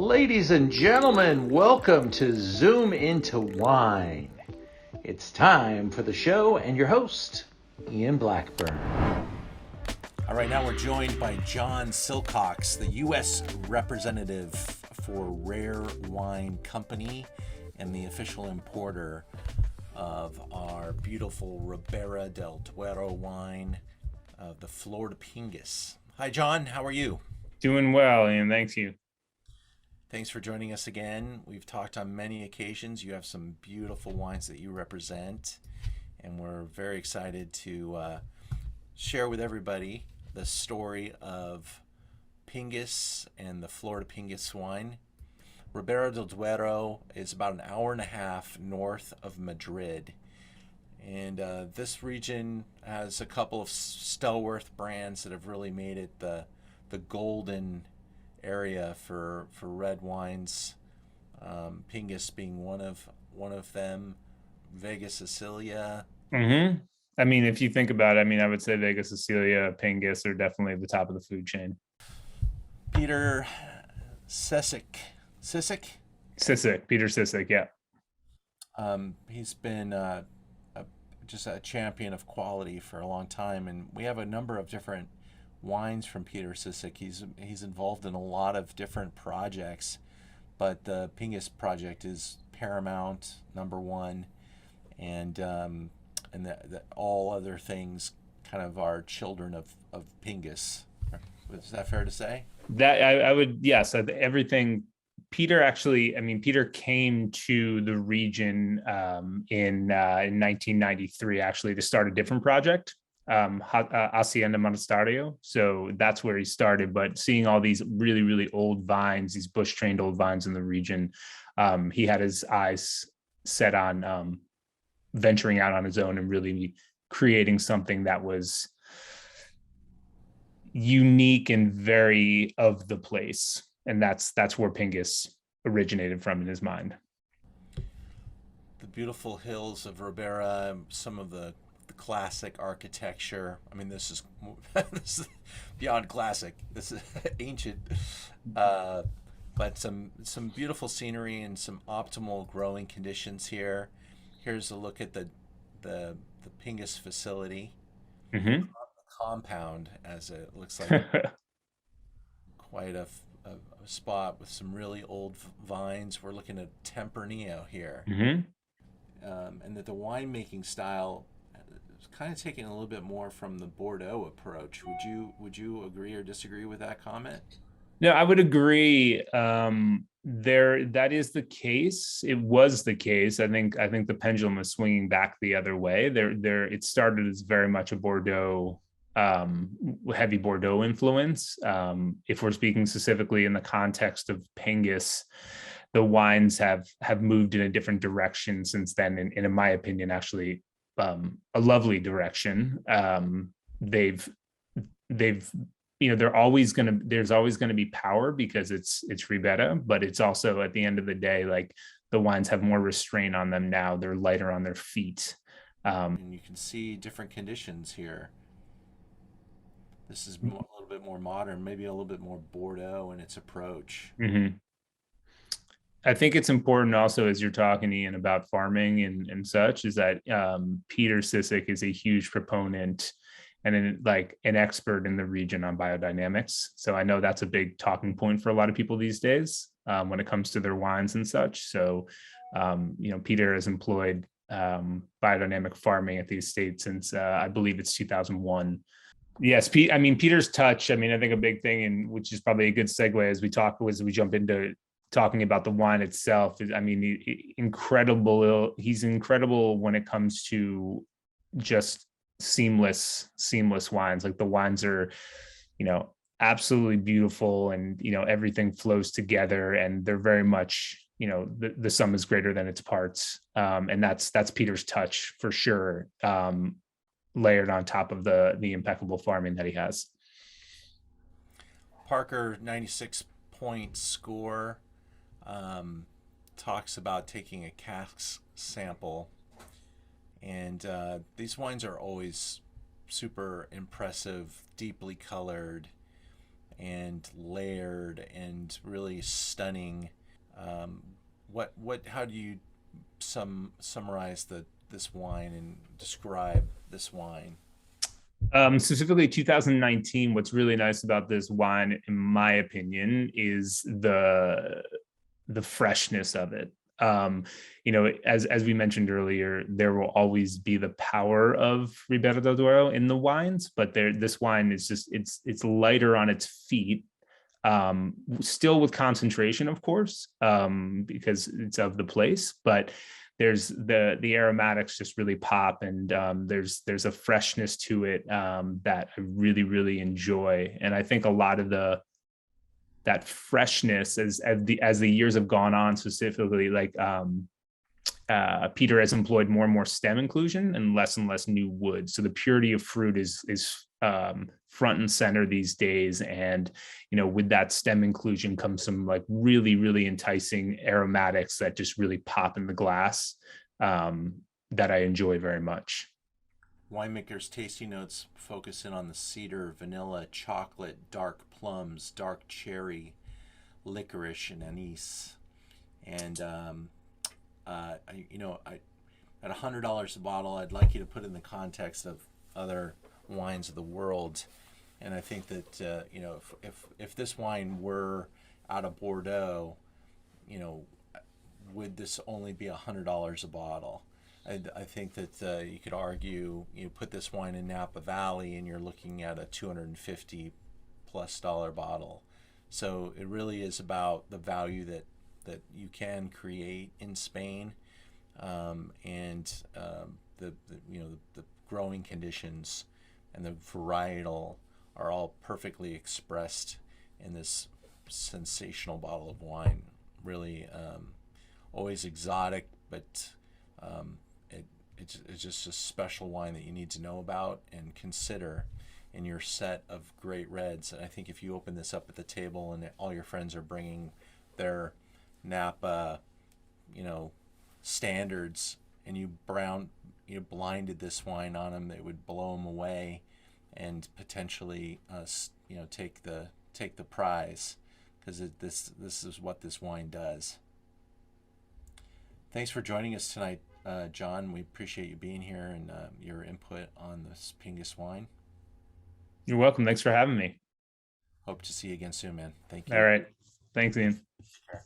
Ladies and gentlemen, welcome to Zoom into Wine. It's time for the show and your host, Ian Blackburn. All right, now we're joined by John Sillcocks, the U.S. representative for Rare Wine Company and the official importer of our beautiful Ribera del Duero wine, the Flor de Pingus. Hi, John. How are you? Doing well, Ian. Thank you. Thanks for joining us again. We've talked on many occasions. You have some beautiful wines that you represent, and we're very excited to share with everybody the story of Pingus and the Flor de Pingus wine. Ribera del Duero is about an hour and a half north of Madrid. And this region has a couple of stalwart brands that have really made it the golden area for red wines. Pingus being one of them. Vega Sicilia. Mm-hmm. I mean, if you think about it, I would say Vega Sicilia, Pingus are definitely the top of the food chain. Peter Sisik. Peter Sisik, yeah. He's been just a champion of quality for a long time, and we have a number of different wines from Peter Sisik. He's involved in a lot of different projects, but the Pingus project is paramount, number one, and all other things kind of are children of Pingus. Is that fair to say? That I would, yes. Everything. Peter came to the region in 1993 actually to start a different project, Hacienda Monasterio. So that's where he started. But seeing all these really, really old vines, these bush trained old vines in the region, he had his eyes set on venturing out on his own and really creating something that was unique and very of the place. And that's where Pingus originated from in his mind. The beautiful hills of Ribera, some of the classic architecture. This is beyond classic. This is ancient, but some beautiful scenery and some optimal growing conditions here. Here's a look at the Pingus facility. Mm-hmm. Compound, as it looks like. Quite a spot with some really old vines. We're looking at Tempranillo here. Mm-hmm. And that the winemaking style is kind of taking a little bit more from the Bordeaux approach. Would you agree or disagree with that comment? No, I would agree. That is the case. It was the case. I think the pendulum is swinging back the other way. It started as very much a Bordeaux, heavy Bordeaux influence. If we're speaking specifically in the context of Pingus, the wines have moved in a different direction since then, and in my opinion, actually a lovely direction. They've there's always going to be power because it's Ribera, but it's also at the end of the day, like the wines have more restraint on them now. They're lighter on their feet. And you can see different conditions here. This is a little bit more modern, maybe a little bit more Bordeaux in its approach. Mm-hmm. I think it's important also, as you're talking, Ian, about farming and such, is that Peter Sisik is a huge proponent and an expert in the region on biodynamics. So I know that's a big talking point for a lot of people these days when it comes to their wines and such. So, Peter has employed biodynamic farming at the estate since I believe it's 2001. Yes, Peter's touch. I think a big thing, and which is probably a good segue as we jump into talking about the wine itself. Is incredible. He's incredible when it comes to just seamless wines. Like the wines are, absolutely beautiful, and everything flows together, and they're very much, the sum is greater than its parts. And that's Peter's touch for sure. Layered on top of the impeccable farming that he has. Parker 96-point score talks about taking a cask sample, and these wines are always super impressive, deeply colored, and layered and really stunning. How do you summarize this wine and describe this wine? Specifically 2019, what's really nice about this wine, in my opinion, is the freshness of it. As we mentioned earlier, there will always be the power of Ribera del Duero in the wines, but this wine is just it's lighter on its feet, still with concentration, of course, because it's of the place, but there's the aromatics just really pop, and there's a freshness to it that I really enjoy. And I think a lot of that freshness as the years have gone on, specifically like Peter has employed more and more stem inclusion and less new wood. So the purity of fruit is front and center these days. And, with that stem inclusion comes some like really enticing aromatics that just really pop in the glass, that I enjoy very much. Winemaker's tasting notes focus in on the cedar, vanilla, chocolate, dark plums, dark cherry, licorice, and anise. And at $100 a bottle, I'd like you to put in the context of other wines of the world. And I think that if this wine were out of Bordeaux, would this only be $100 a bottle? I think that you could argue you put this wine in Napa Valley and you're looking at a $250+ bottle. So it really is about the value that you can create in Spain, and the growing conditions and the varietal are all perfectly expressed in this sensational bottle of wine. Really, always exotic, but it's just a special wine that you need to know about and consider in your set of great reds. And I think if you open this up at the table and all your friends are bringing their Napa, standards, and you blinded this wine on them, it would blow them away and potentially, take the prize, because this is what this wine does. Thanks for joining us tonight, John. We appreciate you being here and your input on this Pingus wine. You're welcome. Thanks for having me. Hope to see you again soon, man. Thank you. All right. Thanks, Ian. Sure.